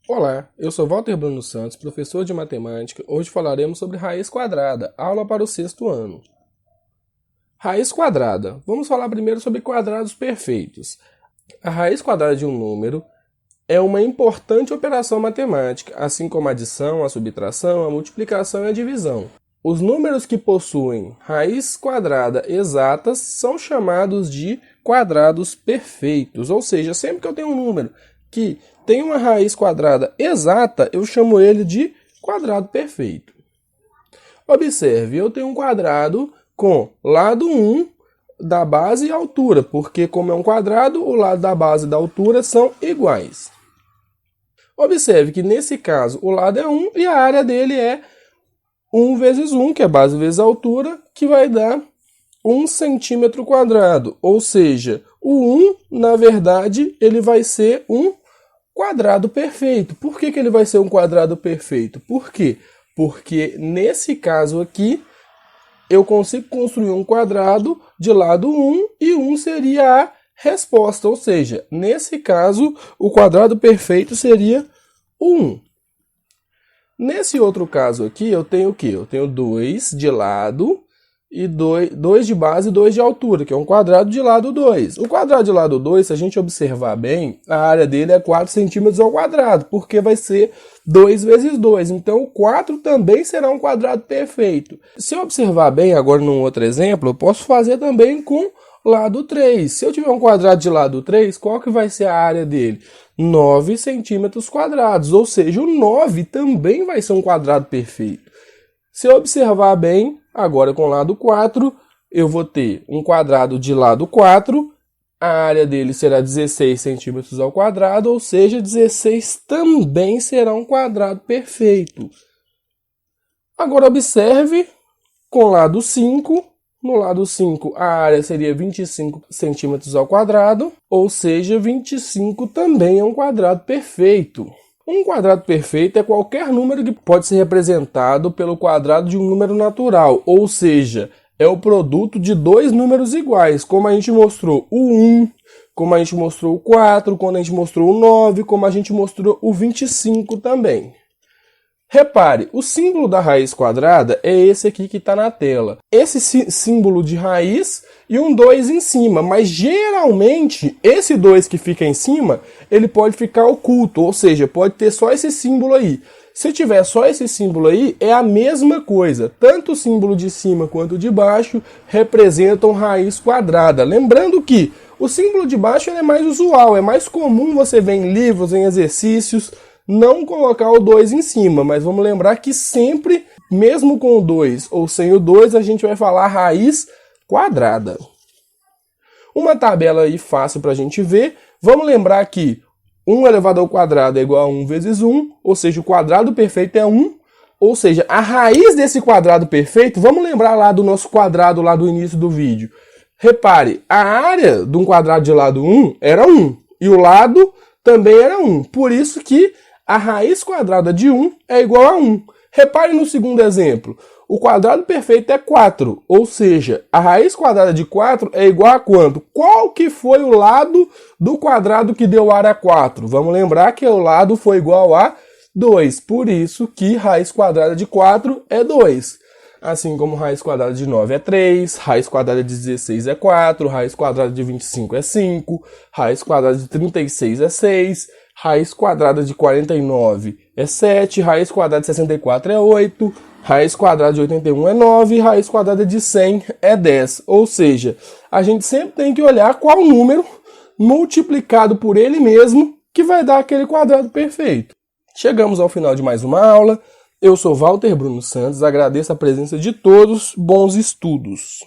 Olá, eu sou Walter Bruno Santos, professor de matemática. Hoje falaremos sobre raiz quadrada, aula para o sexto ano. Raiz quadrada. Vamos falar primeiro sobre quadrados perfeitos. A raiz quadrada de um número é uma importante operação matemática, assim como a adição, a subtração, a multiplicação e a divisão. Os números que possuem raiz quadrada exatas são chamados de quadrados perfeitos, ou seja, sempre que eu tenho um número que tem uma raiz quadrada exata, eu chamo ele de quadrado perfeito. Observe, eu tenho um quadrado com lado 1 da base e altura, porque como é um quadrado, o lado da base e da altura são iguais. Observe que nesse caso o lado é 1 e a área dele é 1 vezes 1, que é base vezes altura, que vai dar 1 centímetro quadrado. Ou seja, o 1, na verdade, ele vai ser um quadrado perfeito. Por que ele vai ser um quadrado perfeito? Por quê? Porque nesse caso aqui, eu consigo construir um quadrado de lado 1 e 1 seria a resposta. Ou seja, nesse caso, o quadrado perfeito seria o 1. Nesse outro caso aqui, eu tenho o quê? Eu tenho 2 de lado e 2 de base e 2 de altura, que é um quadrado de lado 2. O quadrado de lado 2, se a gente observar bem, a área dele é 4 centímetros ao quadrado, porque vai ser 2 vezes 2. Então, o 4 também será um quadrado perfeito. Se eu observar bem agora num outro exemplo, eu posso fazer também com lado 3. Se eu tiver um quadrado de lado 3, qual que vai ser a área dele? 9 centímetros quadrados, ou seja, o 9 também vai ser um quadrado perfeito. Se eu observar bem, agora com o lado 4, eu vou ter um quadrado de lado 4, a área dele será 16 centímetros ao quadrado, ou seja, 16 também será um quadrado perfeito. Agora observe, com o lado 5, no lado 5 a área seria 25 centímetros ao quadrado, ou seja, 25 também é um quadrado perfeito. Um quadrado perfeito é qualquer número que pode ser representado pelo quadrado de um número natural, ou seja, é o produto de dois números iguais, como a gente mostrou o 1, como a gente mostrou o 4, quando a gente mostrou o 9, como a gente mostrou o 25 também. Repare, o símbolo da raiz quadrada é esse aqui que está na tela. Esse símbolo de raiz e um 2 em cima, mas geralmente esse 2 que fica em cima, ele pode ficar oculto, ou seja, pode ter só esse símbolo aí. Se tiver só esse símbolo aí, é a mesma coisa. Tanto o símbolo de cima quanto o de baixo representam raiz quadrada. Lembrando que o símbolo de baixo é mais usual, é mais comum você ver em livros, em exercícios, não colocar o 2 em cima, mas vamos lembrar que sempre, mesmo com o 2 ou sem o 2, a gente vai falar raiz quadrada. Uma tabela aí fácil para a gente ver, vamos lembrar que 1 elevado ao quadrado é igual a 1 vezes 1, ou seja, o quadrado perfeito é 1, ou seja, a raiz desse quadrado perfeito, vamos lembrar lá do nosso quadrado lá do início do vídeo. Repare, a área de um quadrado de lado 1 era 1, e o lado também era 1, por isso que a raiz quadrada de 1 é igual a 1. Repare no segundo exemplo. O quadrado perfeito é 4, ou seja, a raiz quadrada de 4 é igual a quanto? Qual que foi o lado do quadrado que deu área 4? Vamos lembrar que o lado foi igual a 2, por isso que raiz quadrada de 4 é 2. Assim como raiz quadrada de 9 é 3, raiz quadrada de 16 é 4, raiz quadrada de 25 é 5, raiz quadrada de 36 é 6, raiz quadrada de 49 é 7, raiz quadrada de 64 é 8, raiz quadrada de 81 é 9, raiz quadrada de 100 é 10. Ou seja, a gente sempre tem que olhar qual número multiplicado por ele mesmo que vai dar aquele quadrado perfeito. Chegamos ao final de mais uma aula. Eu sou Walter Bruno Santos, agradeço a presença de todos, bons estudos.